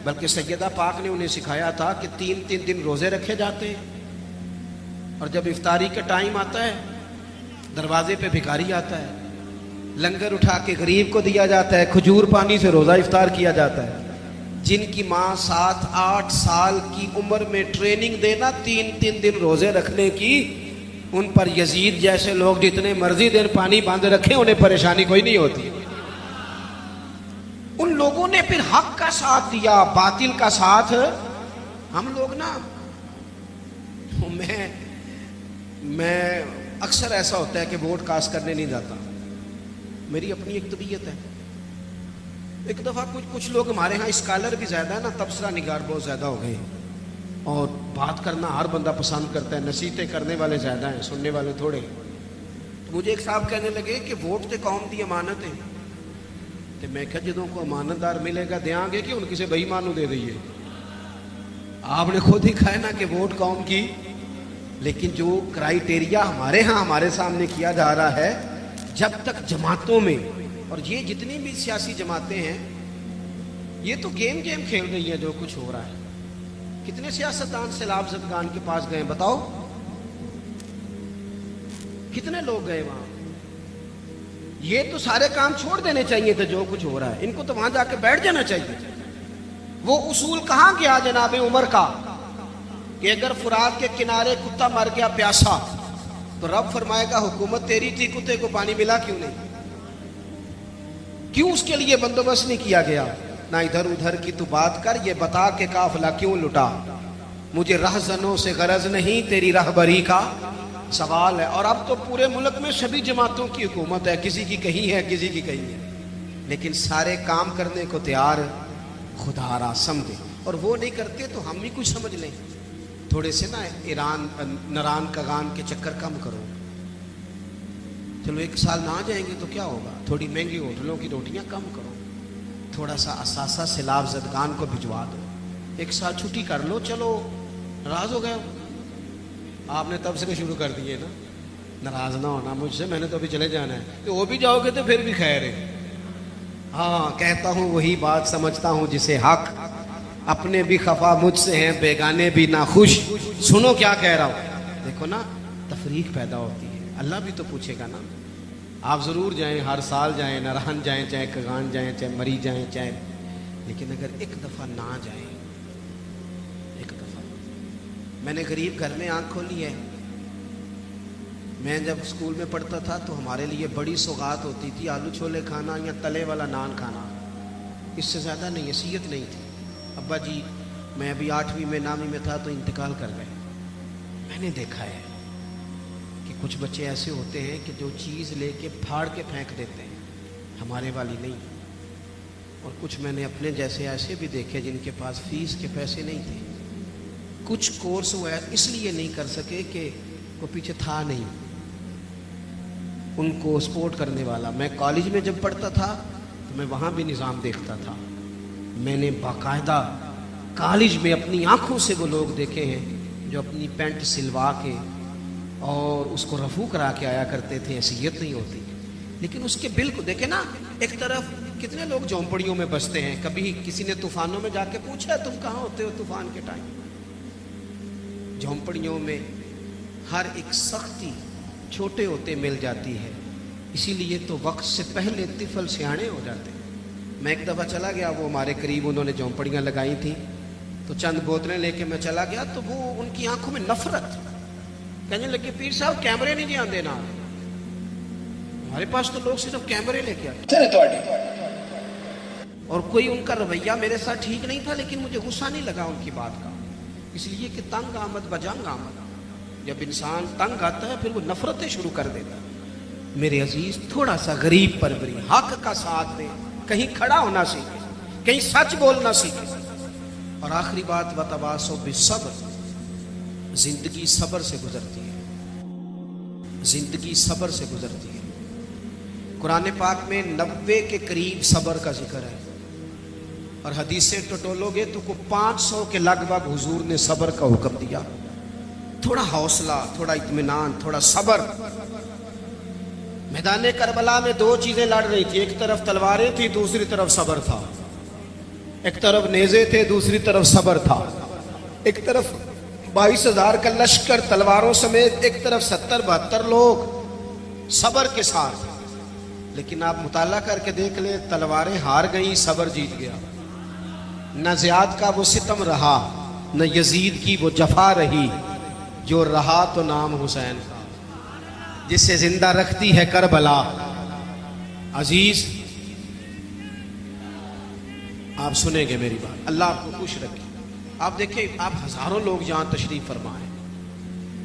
A: بلکہ سیدہ پاک نے انہیں سکھایا تھا کہ 3 دن روزے رکھے جاتے ہیں، اور جب افطاری کا ٹائم آتا ہے دروازے پہ بھکاری آتا ہے، لنگر اٹھا کے غریب کو دیا جاتا ہے، کھجور پانی سے روزہ افطار کیا جاتا ہے۔ جن کی ماں 7-8 سال کی عمر میں ٹریننگ دینا 3 دن روزے رکھنے کی، ان پر یزید جیسے لوگ جتنے مرضی دن پانی باندھ رکھیں انہیں پریشانی کوئی نہیں ہوتی۔ ان لوگوں نے پھر حق کا ساتھ دیا، باطل کا ساتھ ہم لوگ نا، میں اکثر ایسا ہوتا ہے کہ ووٹ کاسٹ کرنے نہیں جاتا، میری اپنی ایک طبیعت ہے۔ ایک دفعہ کچھ لوگ ہمارے ہاں اسکالر بھی زیادہ ہے نا، تبصرہ نگار بہت زیادہ ہو گئے، اور بات کرنا ہر بندہ پسند کرتا ہے، نصیحتیں کرنے والے زیادہ ہیں، سننے والے تھوڑے۔ تو مجھے ایک صاحب کہنے لگے کہ ووٹ تے قوم دی امانت ہے، تو میں کہا جدوں کو امانت دار ملے گا دیاں گے کہ ان کسی بے ایمان دے دئیے؟ آپ نے خود ہی کہا نا کہ ووٹ قوم کی، لیکن جو کرائیٹیریا ہمارے ہاں ہمارے سامنے کیا جا رہا ہے، جب تک جماعتوں میں، اور یہ جتنی بھی سیاسی جماعتیں ہیں یہ تو گیم کھیل رہی ہیں، جو کچھ ہو رہا ہے۔ کتنے سیاستدان سیلاب زدگان کے پاس گئے بتاؤ، کتنے لوگ گئے وہاں؟ یہ تو سارے کام چھوڑ دینے چاہیے تھے جو کچھ ہو رہا ہے، ان کو تو وہاں جا کے بیٹھ جانا چاہیے۔ وہ اصول کہاں گیا جناب عمر کا کہ اگر فرات کے کنارے کتا مر گیا پیاسا تو رب فرمائے گا حکومت تیری تھی، کتے کو پانی ملا کیوں نہیں؟ کیوں اس کے لیے بندوبست نہیں کیا گیا؟ نہ ادھر ادھر کی تو بات کر، یہ بتا کہ قافلہ کیوں لٹا، مجھے رہزنوں سے غرض نہیں، تیری رہبری کا سوال ہے۔ اور اب تو پورے ملک میں سبھی جماعتوں کی حکومت ہے، کسی کی کہیں ہے، کسی کی کہیں ہے، لیکن سارے کام کرنے کو تیار خدا را سمجھے، اور وہ نہیں کرتے تو ہم بھی کچھ سمجھ لیں۔ تھوڑے سے نا ایران نران کگان کے چکر کم کرو، چلو 1 سال نہ جائیں گے تو کیا ہوگا، تھوڑی مہنگی ہوٹلوں کی روٹیاں کم کرو، تھوڑا سا اثاثہ سیلاب زدگان کو بھجوا دو، ایک ساتھ چھٹی کر لو، چلو ناراض ہو گئے آپ نے تب سے شروع کر دیے نا، ناراض نہ ہونا مجھ سے، میں نے تو ابھی چلے جانا ہے، تو وہ بھی جاؤ گے تو پھر بھی خیر ہے۔ ہاں کہتا ہوں وہی بات سمجھتا ہوں جسے حق، اپنے بھی خفا مجھ سے ہیں بیگانے بھی ناخوش، سنو کیا کہہ رہا ہوں۔ دیکھو نا تفریق پیدا ہوتی ہے، اللہ بھی تو پوچھے گا نا۔ آپ ضرور جائیں، ہر سال جائیں، نرہن جائیں، چاہے کگان جائیں، چاہے مری جائیں، چاہے، لیکن اگر ایک دفعہ نہ جائیں، ایک دفعہ، میں نے غریب گھر میں آنکھ کھولی ہے۔ میں جب اسکول میں پڑھتا تھا تو ہمارے لیے بڑی سوغات ہوتی تھی آلو چھولے کھانا یا تلے والا نان کھانا، اس سے زیادہ نہیں، حیثیت نہیں تھی۔ ابا جی میں ابھی 8ویں میں 9ویں میں تھا تو انتقال کر گئے۔ میں نے دیکھا ہے کہ کچھ بچے ایسے ہوتے ہیں کہ جو چیز لے کے پھاڑ کے پھینک دیتے ہیں، ہمارے والی نہیں۔ اور کچھ میں نے اپنے جیسے ایسے بھی دیکھے جن کے پاس فیس کے پیسے نہیں تھے، کچھ کورس وہ اس لیے نہیں کر سکے کہ وہ پیچھے تھا نہیں ان کو سپورٹ کرنے والا۔ میں کالج میں جب پڑھتا تھا تو میں وہاں بھی نظام دیکھتا تھا، میں نے باقاعدہ کالج میں اپنی آنکھوں سے وہ لوگ دیکھے ہیں جو اپنی پینٹ سلوا کے اور اس کو رفو کرا کے آیا کرتے تھے، حیثیت نہیں ہوتی، لیکن اس کے بل کو دیکھے نا۔ ایک طرف کتنے لوگ جھونپڑیوں میں بستے ہیں، کبھی کسی نے طوفانوں میں جا کے پوچھا تم کہاں ہوتے ہو طوفان کے ٹائم؟ جھونپڑیوں میں ہر ایک سختی چھوٹے ہوتے مل جاتی ہے، اسی لیے تو وقت سے پہلے طفل سیانے ہو جاتے ہیں۔ میں ایک دفعہ چلا گیا، وہ ہمارے قریب انہوں نے جھونپڑیاں لگائی تھیں، تو چند بوتلیں لے کے میں چلا گیا تو وہ ان کی آنکھوں میں نفرت، کہنے لگے پیر صاحب کیمرے نہیں جان دینا، ہمارے پاس تو لوگ صرف کیمرے لے کے آتے، اور کوئی ان کا رویہ میرے ساتھ ٹھیک نہیں تھا، لیکن مجھے غصہ نہیں لگا ان کی بات کا، اس لیے کہ تنگ آمد بجنگ آمد، جب انسان تنگ آتا ہے پھر وہ نفرتیں شروع کر دیتا ہے۔ میرے عزیز تھوڑا سا غریب پروری، حق کا ساتھ دیں، کہیں کھڑا ہونا سیکھے، کہیں سچ بولنا سیکھے۔ اور آخری بات وتواصوا بالصبر، زندگی صبر سے گزرتی ہے، زندگی صبر سے گزرتی ہے۔ قرآن پاک میں 90 کے قریب صبر کا ذکر ہے، اور حدیثیں ٹٹولو گے تو 500 کے لگ بھگ حضور نے صبر کا حکم دیا۔ تھوڑا حوصلہ، تھوڑا اطمینان، تھوڑا صبر۔ میدان کربلا میں 2 چیزیں لڑ رہی تھی، ایک طرف تلواریں تھی، دوسری طرف صبر تھا، ایک طرف نیزے تھے، دوسری طرف صبر تھا، ایک طرف 22,000 کا لشکر تلواروں سمیت، ایک طرف 70-72 لوگ صبر کے ساتھ۔ لیکن آپ مطالعہ کر کے دیکھ لیں، تلواریں ہار گئیں، صبر جیت گیا۔ نہ زیاد کا وہ ستم رہا، نہ یزید کی وہ جفا رہی، جو رہا تو نام حسین کا، جسے زندہ رکھتی ہے کربلا۔ عزیز آپ سنیں گے میری بات، اللہ آپ کو خوش رکھے۔ آپ دیکھیں، آپ ہزاروں لوگ یہاں تشریف فرمائیں،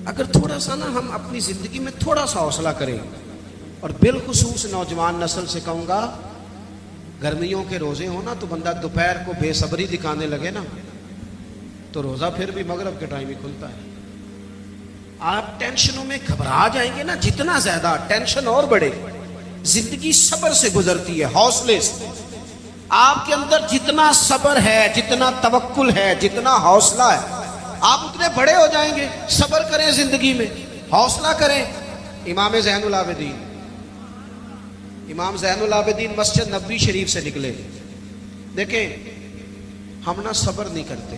A: اگر تھوڑا سا نا ہم اپنی زندگی میں تھوڑا سا حوصلہ کریں، اور بالخصوص نوجوان نسل سے کہوں گا، گرمیوں کے روزے ہونا تو بندہ دوپہر کو بے صبری دکھانے لگے نا تو روزہ پھر بھی مغرب کے ٹائم ہی کھلتا ہے۔ آپ ٹینشنوں میں گھبرا جائیں گے نا، جتنا زیادہ ٹینشن اور بڑھے۔ زندگی صبر سے گزرتی ہے، حوصلے سے۔ آپ کے اندر جتنا صبر ہے، جتنا توکل ہے، جتنا حوصلہ ہے، آپ اتنے بڑے ہو جائیں گے۔ صبر کریں زندگی میں، حوصلہ کریں۔ امام زین العابدین، امام زین العابدین مسجد نبوی شریف سے نکلے، دیکھیں ہم نہ صبر نہیں کرتے،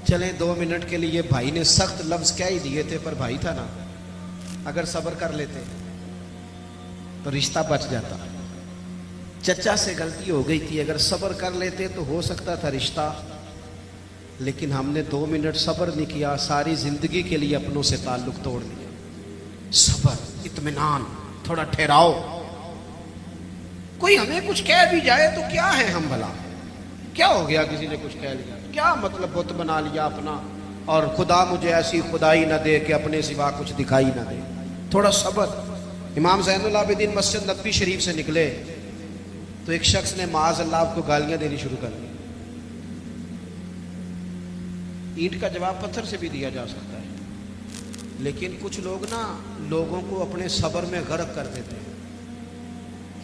A: چلیں 2 منٹ کے لیے بھائی نے سخت لفظ کہہ ہی دیے تھے، پر بھائی تھا نا، اگر صبر کر لیتے تو رشتہ بچ جاتا۔ چچا سے غلطی ہو گئی تھی، اگر صبر کر لیتے تو ہو سکتا تھا رشتہ، لیکن ہم نے 2 منٹ صبر نہیں کیا، ساری زندگی کے لیے اپنوں سے تعلق توڑ دیا۔ صبر، اطمینان، تھوڑا ٹھہراؤ۔ کوئی ہمیں کچھ کہہ بھی جائے تو کیا ہے ہم بھلا، کیا ہو گیا، کسی نے کچھ کہہ لیا، کیا مطلب بت بنا لیا اپنا، اور خدا مجھے ایسی خدائی نہ دے کہ اپنے سوا کچھ دکھائی نہ دے۔ تھوڑا صبر۔ امام زین العابدین مسجد نبوی شریف سے نکلے تو ایک شخص نے معاذ اللہ آپ کو گالیاں دینی شروع کر دی۔ اینٹ کا جواب پتھر سے بھی دیا جا سکتا ہے، لیکن کچھ لوگ نا لوگوں کو اپنے صبر میں غرق کر دیتے ہیں۔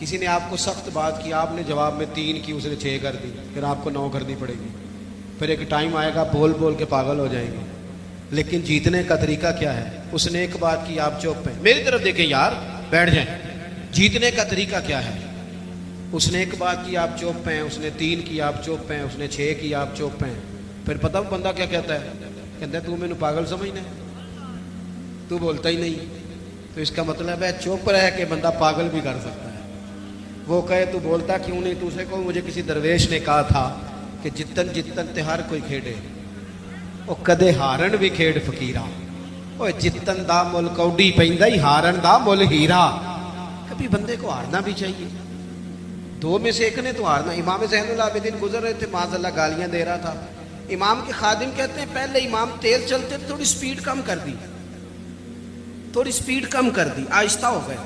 A: کسی نے آپ کو سخت بات کی، آپ نے جواب میں 3 کی، اس نے 6 کر دی، پھر آپ کو 9 کرنی پڑے گی. پھر ایک ٹائم آئے گا بول بول کے پاگل ہو جائیں گے. لیکن جیتنے کا طریقہ کیا ہے؟ اس نے ایک بات کی، آپ چپ ہیں، میری طرف دیکھیں یار، بیٹھ جائیں. جیتنے کا طریقہ کیا ہے؟ اس نے ایک بات کی، آپ چپ ہیں، اس نے 3 کی، آپ چپ ہیں، اس نے 6 کی، آپ چپ ہیں. پھر پتہ وہ بندہ کیا کہتا ہے؟ کہتا ہے تو میں نے پاگل سمجھنا ہے، تو بولتا ہی نہیں. تو اس کا مطلب ہے چپ رہ کے بندہ پاگل بھی کر سکتا ہے. وہ کہے تو بولتا کیوں نہیں، تو اسے کہو مجھے کسی درویش نے کہا تھا کہ جتن جتن تے ہر کوئی کھیڑے او کدے ہارن بھی کھیڑ فقیرا، او جتن دا مل کوڈی پیندا ہی ہارن دا مل ہیرا. کبھی بندے کو ہارنا بھی چاہیے. 2 میں سے ایک نے تو ہارنا. امام زین العابدین گزر رہے تھے، معاذ اللہ گالیاں دے رہا تھا. امام کے خادم کہتے ہیں پہلے امام تیز چلتے تھے، تھوڑی سپیڈ کم کر دی، تھوڑی سپیڈ کم کر دی، آہستہ ہو گئے.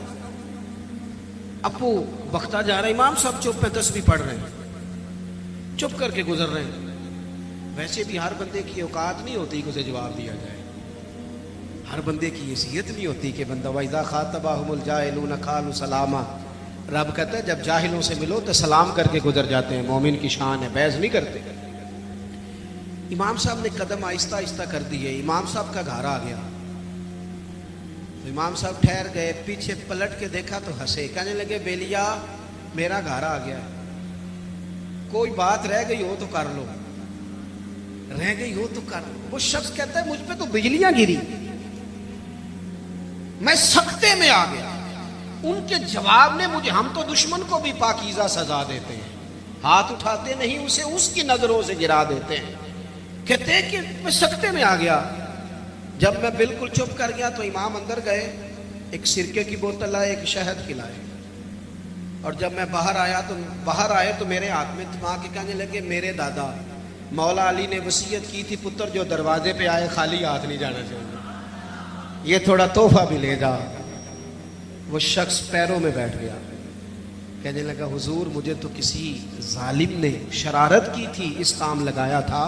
A: ابو بختہ جا رہا ہے، امام صاحب چپ پہ تسبیح پڑھ رہے ہیں، چپ کر کے گزر رہے ہیں. ویسے بھی ہر بندے کی اوقات نہیں ہوتی کہ اسے جواب دیا جائے. ہر بندے کی حیثیت نہیں ہوتی کہ بندہ وَإِذَا خَاطَبَهُمُ الْجَاهِلُونَ قَالُوا سَلَامًا. رب کہتا ہے جب جاہلوں سے ملو تو سلام کر کے گزر جاتے ہیں. مومن کی شان ہے، بحث نہیں کرتے. امام صاحب نے قدم آہستہ آہستہ کر دیے. امام صاحب کا گھر آ گیا. امام صاحب ٹھہر گئے، پیچھے پلٹ کے دیکھا تو ہنسے، کہنے لگے بیلیا میرا گھر آ گیا، کوئی بات رہ گئی ہو تو کر لو، رہ گئی ہو تو کر لو. وہ شخص کہتا ہے مجھ پہ تو بجلیاں گری، میں سکتے میں آ گیا. ان کے جواب نے مجھے، ہم تو دشمن کو بھی پاکیزہ سزا دیتے ہیں، ہاتھ اٹھاتے نہیں، اسے اس کی نظروں سے گرا دیتے ہیں. کہتے ہیں کہ میں سکتے میں آ گیا. جب میں بالکل چپ کر گیا تو امام اندر گئے، ایک سرکے کی بوتل لائے، ایک شہد کھلائے. اور جب میں باہر آئے تو میرے ہاتھ میں تھما کے کہنے لگے میرے دادا مولا علی نے وصیت کی تھی پتر جو دروازے پہ آئے خالی ہاتھ نہیں جانا چاہیے، یہ تھوڑا تحفہ بھی لے جا. وہ شخص پیروں میں بیٹھ گیا، کہنے لگا حضور مجھے تو کسی ظالم نے شرارت کی تھی، اس کام لگایا تھا،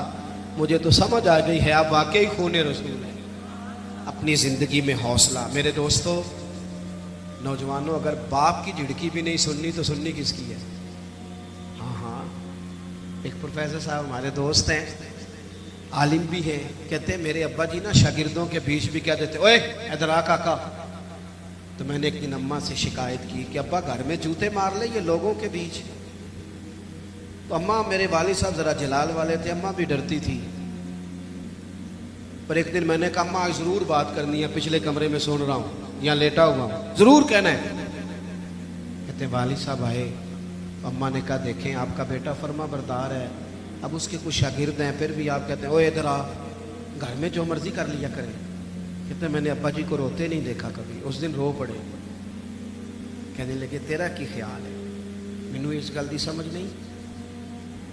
A: مجھے تو سمجھ آ گئی ہے آپ واقعی خون رسول ہے. اپنی زندگی میں حوصلہ. میرے دوستو نوجوانوں، اگر باپ کی جھڑکی بھی نہیں سننی تو سننی کس کی ہے؟ ہاں ایک پروفیسر صاحب ہمارے دوست ہیں، عالم بھی ہیں، کہتے ہیں میرے ابا جی نا شاگردوں کے بیچ بھی کہہ دیتے اوے ادھر آ کاکا. تو میں نے ایک دن اماں سے شکایت کی کہ ابا گھر میں جوتے مار لے یہ لوگوں کے بیچ. تو اماں، میرے والد صاحب ذرا جلال والے تھے، اماں بھی ڈرتی تھی. پر ایک دن میں نے کہا اماں ضرور بات کرنی ہے، پچھلے کمرے میں سن رہا ہوں یا لیٹا ہوا ہوں، ضرور کہنا ہے. کہتے والد صاحب آئے، اماں نے کہا دیکھیں آپ کا بیٹا فرما بردار ہے، اب اس کے کچھ شاگرد ہیں، پھر بھی آپ کہتے ہیں اوے ادھر آ، گھر میں جو مرضی کر لیا کریں. کہتے میں نے ابا جی کو روتے نہیں دیکھا کبھی. اس دن رو پڑے. کہنے لگے تیرا کی خیال ہے؟ مینو اس گل کی سمجھ نہیں،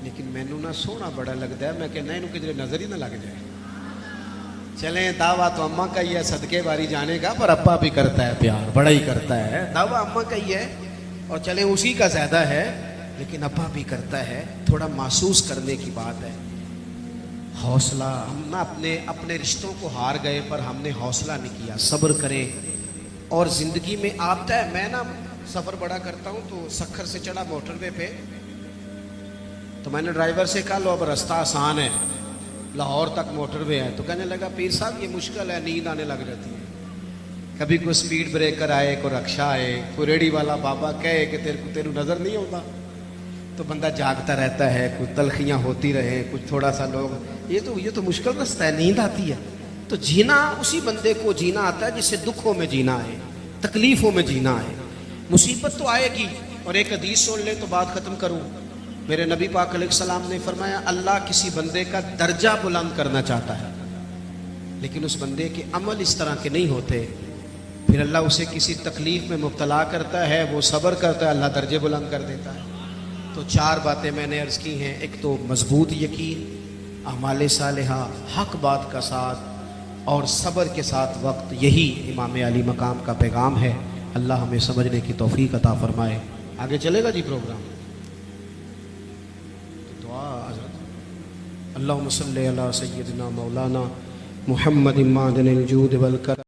A: لیکن مینو نہ سونا بڑا لگتا ہے. میں کہنا انہوں کدھر نظر ہی نہ لگ جائے. چلیں دعویٰ تو اماں کا ہی ہے صدقے باری جانے کا، پر ابا بھی کرتا ہے پیار، بڑا ہی کرتا ہے. دعویٰ اماں کا ہی ہے اور چلیں اسی کا زیادہ ہے، لیکن ابا بھی کرتا ہے. تھوڑا محسوس کرنے کی بات ہے. حوصلہ. ہم نہ اپنے رشتوں کو ہار گئے پر ہم نے حوصلہ نہیں کیا. صبر کریں. اور زندگی میں آتا ہے، میں نا سفر بڑا کرتا ہوں تو سکھر سے چڑھا موٹر وے پہ، تو میں نے ڈرائیور سے کہا لو اب راستہ آسان ہے، لاہور تک موٹر وے ہے. تو کہنے لگا پیر صاحب یہ مشکل ہے، نیند آنے لگ جاتی ہے. کبھی کوئی سپیڈ بریکر آئے، کوئی رکشا آئے، کوئی ریڑھی والا بابا کہے کہ تیرے نظر نہیں ہوتا، تو بندہ جاگتا رہتا ہے. کچھ تلخیاں ہوتی رہیں، کچھ تھوڑا سا لوگ یہ تو مشکل رستہ ہے، نیند آتی ہے. تو جینا اسی بندے کو جینا آتا ہے جسے دکھوں میں جینا ہے، تکلیفوں میں جینا ہے. مصیبت تو آئے گی. اور ایک حدیث سن لیں تو بات ختم کروں. میرے نبی پاک علیہ السلام نے فرمایا اللہ کسی بندے کا درجہ بلند کرنا چاہتا ہے، لیکن اس بندے کے عمل اس طرح کے نہیں ہوتے، پھر اللہ اسے کسی تکلیف میں مبتلا کرتا ہے، وہ صبر کرتا ہے، اللہ درجے بلند کر دیتا ہے. تو 4 باتیں میں نے عرض کی ہیں. ایک تو مضبوط یقین، اعمال صالحہ، حق بات کا ساتھ اور صبر کے ساتھ وقت. یہی امام علی مقام کا پیغام ہے. اللہ ہمیں سمجھنے کی توفیق عطا فرمائے. آگے چلے گا جی پروگرام. دعا حضرت اللہم صلی علی سیدنا مولانا محمد معدن الجود والکرم.